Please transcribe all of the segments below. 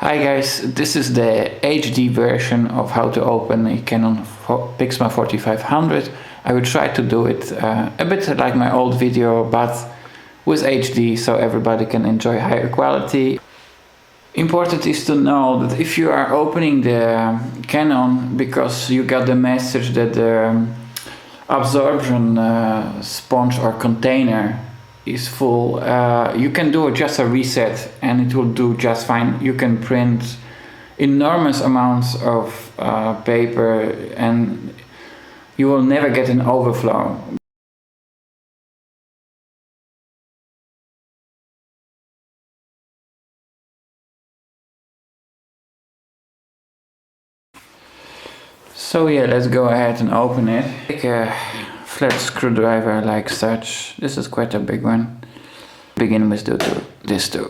Hi guys, this is the HD version of how to open a Canon Pixma 4500. I will try to do it a bit like my old video, but with HD so everybody can enjoy higher quality. Important is to know that if you are opening the Canon because you got the message that the absorption sponge or container is full, you can do just a reset and it will do just fine. You can print enormous amounts of paper and you will never get an overflow. So yeah, let's go ahead and open it. Take a flat screwdriver like such. This is quite a big one. Begin with this two.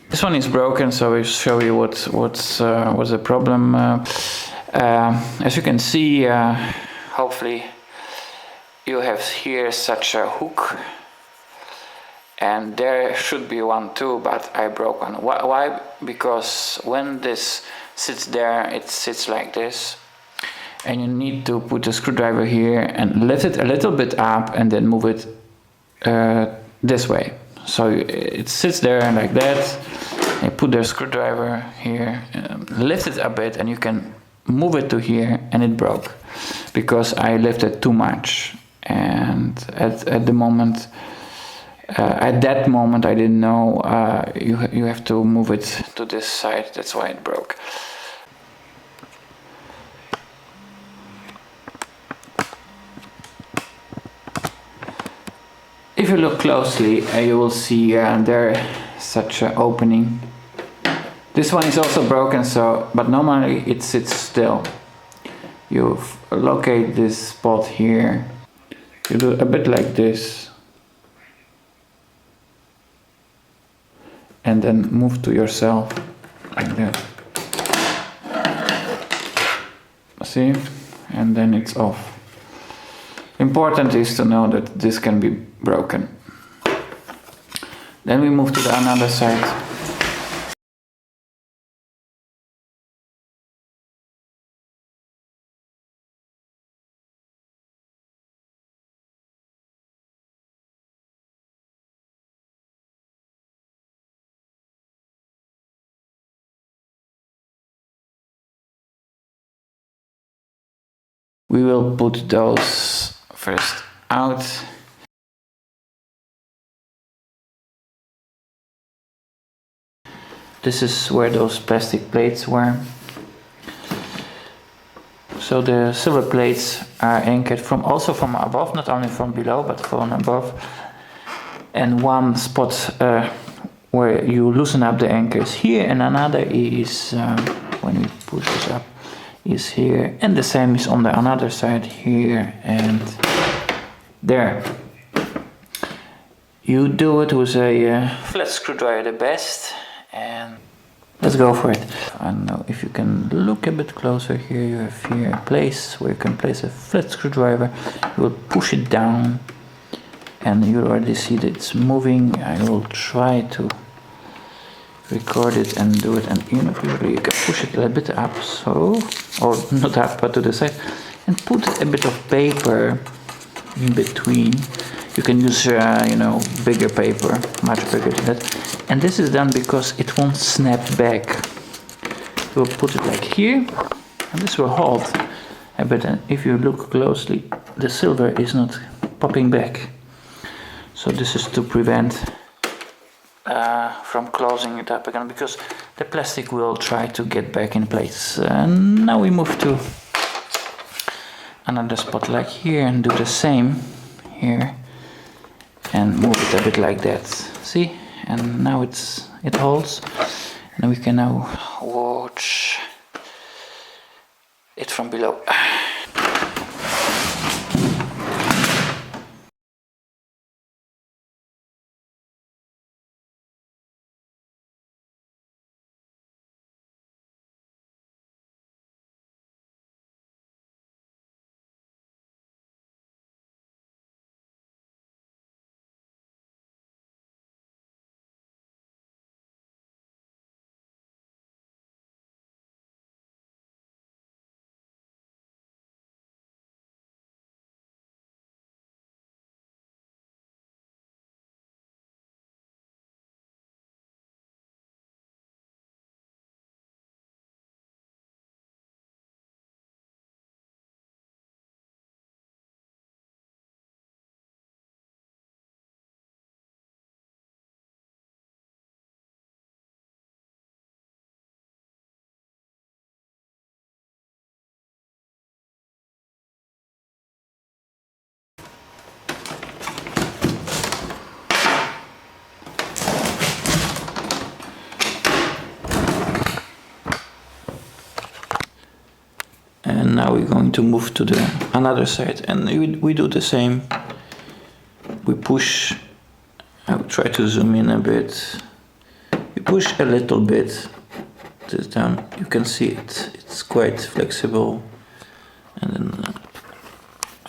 This one is broken, so I'll show you what's the problem. As you can see, hopefully you have here such a hook, and there should be one too, but I broke one. Why? Because when this sits there, it sits like this, and you need to put the screwdriver here and lift it a little bit up and then move it this way. So it sits there like that. I put the screwdriver here, lift it a bit, and you can move it to here, and it broke because I lifted too much. And at that moment I didn't know you have to move it to this side. That's why it broke. If you look closely, you will see there such an opening. This one is also broken, but normally it sits still. You locate this spot here. You do a bit like this, and then move to yourself like that. See? And then it's off. Important is to know that this can be broken. Then we move to the another side. We will put those first out. This is where those plastic plates were. So the silver plates are anchored also from above, not only from below, but from above. And one spot where you loosen up the anchor is here, and another is, when we push this up, is here. And the same is on the another side, here and there. You do it with a flat screwdriver the best, and let's go for it. I don't know if you can look a bit closer here. You have here a place where you can place a flat screwdriver. You will push it down, and you already see that it's moving. I will try to record it and do it, and usually you can push it a bit up, so, or not up, but to the side, and put a bit of paper in between. You can use, bigger paper, much bigger than that. And this is done because it won't snap back. We'll put it like here, and this will hold a bit. And if you look closely, the silver is not popping back. So this is to prevent from closing it up again, because the plastic will try to get back in place. And now we move to another spot like here and do the same here. And move it a bit like that. See? And now it holds. And we can now watch it from below. now we're going to move to the another side, and we do the same. We push. I will try to zoom in a bit. We push a little bit this down. You can see it's quite flexible, and then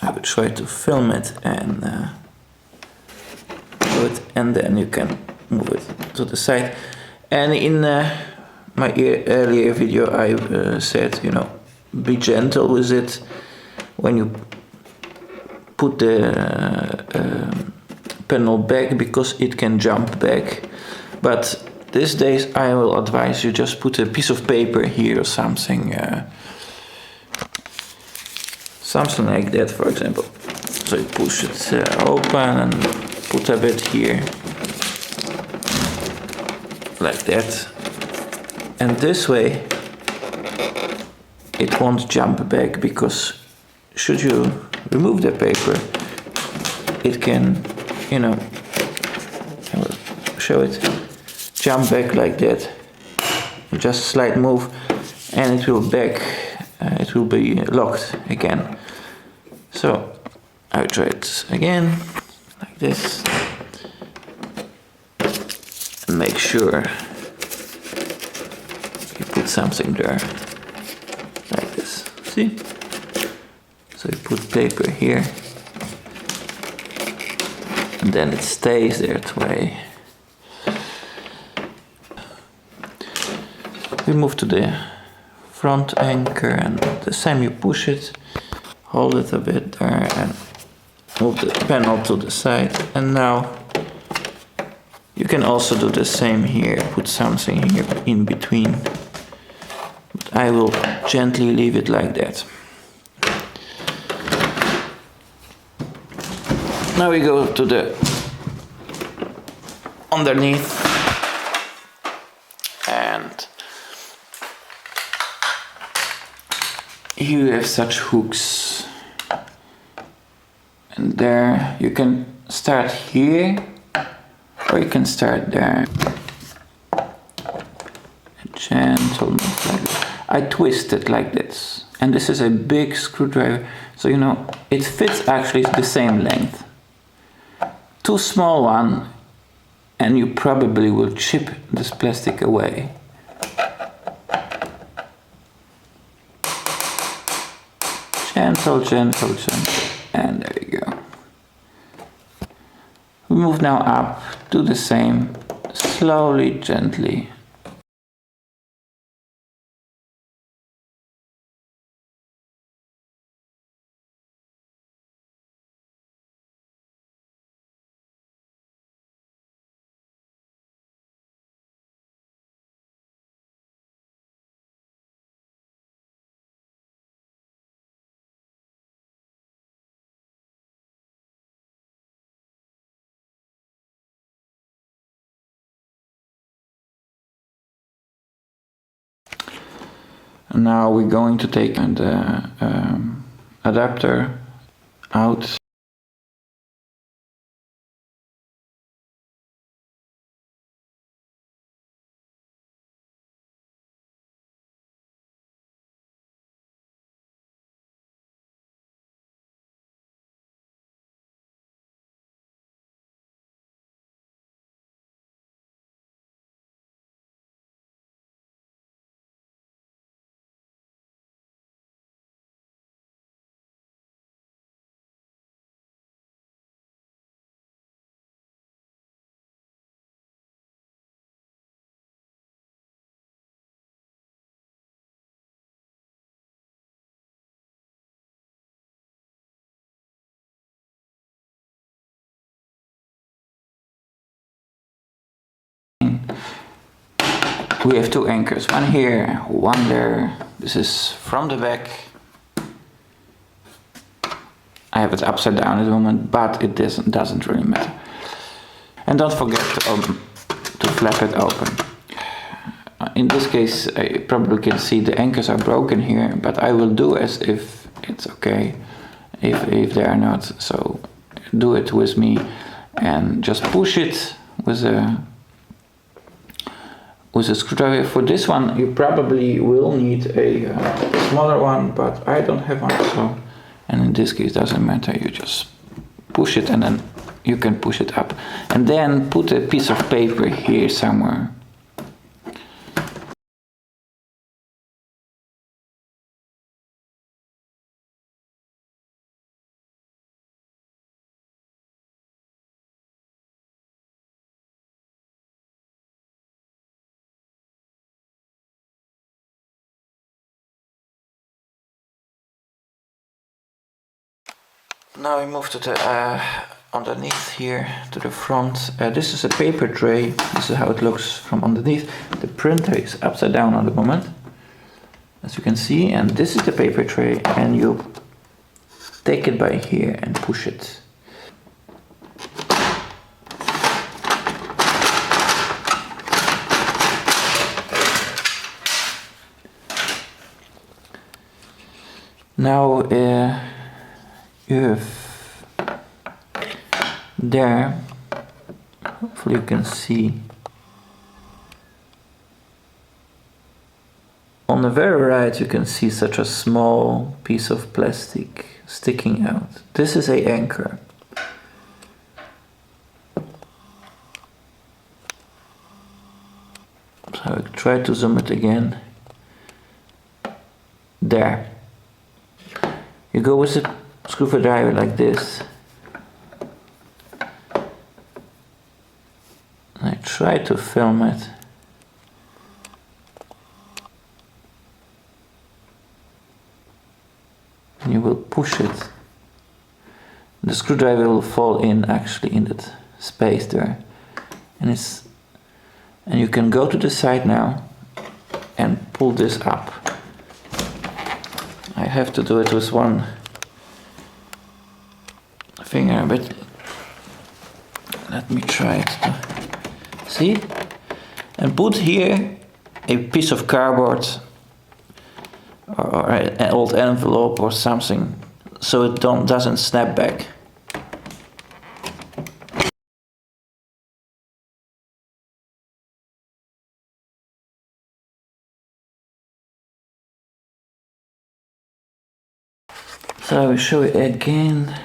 I will try to film it and do it, and then you can move it to the side. And in my earlier video I said, you know, be gentle with it when you put the panel back, because it can jump back. But these days I will advise you just put a piece of paper here or something, something like that, for example. So you push it open and put a bit here, like that. And this way it won't jump back, because should you remove the paper, it can, you know, I will show it, jump back like that. Just slight move and it will back, it will be locked again. So I'll try it again, like this, and make sure you put something there, like this, see? So you put paper here, and then it stays that way. We move to the front anchor, and the same, you push it, hold it a bit there, and move the panel to the side. And now you can also do the same here, put something here in between, but I will gently leave it like that. Now we go to the underneath, and here you have such hooks, and there you can start here or you can start there. A gentle move like that. I twist it like this, and this is a big screwdriver, so you know it fits actually the same length. Too small one and you probably will chip this plastic away. Gentle, gentle, gentle, and there you go. We move now up, do the same, slowly, gently. Now we're going to take the adapter out. We have two anchors, one here, one there. This is from the back. I have it upside down at the moment, but it doesn't really matter. And don't forget to flap it open. In this case, I probably can see the anchors are broken here, but I will do as if it's okay, if they are not. So do it with me and just push it with a with a screwdriver. For this one you probably will need a smaller one, but I don't have one, so, and in this case it doesn't matter, you just push it and then you can push it up. And then put a piece of paper here somewhere. Now we move to the underneath here, to the front. This is a paper tray. This is how it looks from underneath. The printer is upside down at the moment, as you can see, and this is the paper tray, and you take it by here and push it. Now you have there, hopefully you can see, on the very right you can see such a small piece of plastic sticking out. This is an anchor. So I try to zoom it again. There. You go with a screwdriver like this. I try to film it. And you will push it. The screwdriver will fall in actually in that space there. And you can go to the side now and pull this up. I have to do it with one finger, but let me try it. See? And put here a piece of cardboard or an old envelope or something, so it doesn't snap back. So I will show you again.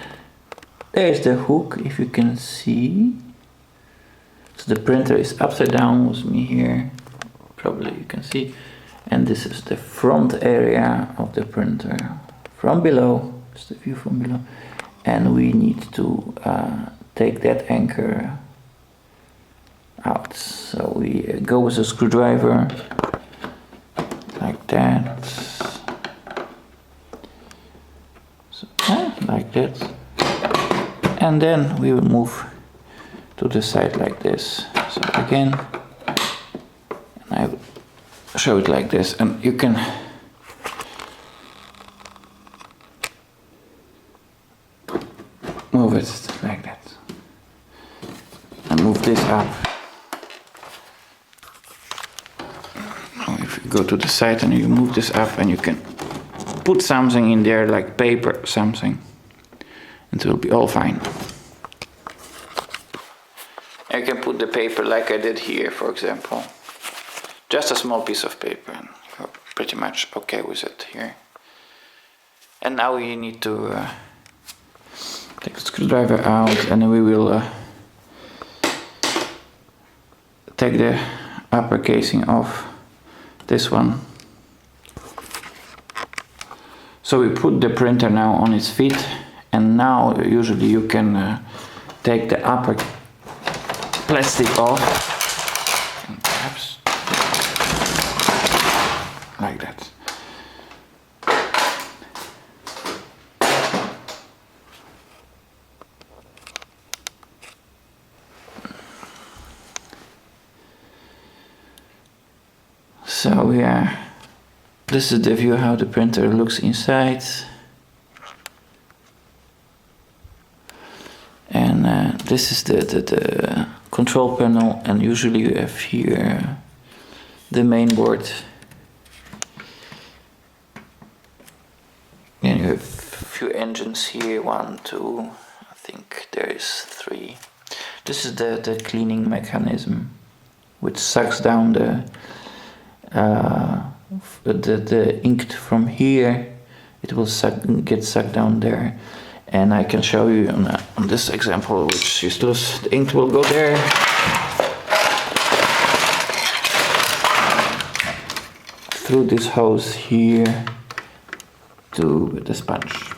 There's the hook, if you can see. So the printer is upside down with me here, probably you can see. And this is the front area of the printer from below. It's the view from below. And we need to take that anchor out. So we go with a screwdriver like that. So, like that. And then we will move to the side like this. So again, and I will show it like this, and you can move it like that and move this up. Now if you go to the side and you move this up, and you can put something in there like paper, something. It will be all fine. You can put the paper like I did here, for example. Just a small piece of paper, and you're pretty much okay with it here. And now you need to take the screwdriver out, and then we will take the upper casing off this one. So we put the printer now on its feet. And now usually you can take the upper plastic off, and perhaps like that. So this is the view how the printer looks inside. This is the control panel, and usually you have here the main board. And you have a few engines here, 1, 2, I think there is 3. This is the cleaning mechanism. which sucks down the ink from here. It will get sucked down there, and I can show you on this example, which is just the ink will go there. Through this hose here to the sponge.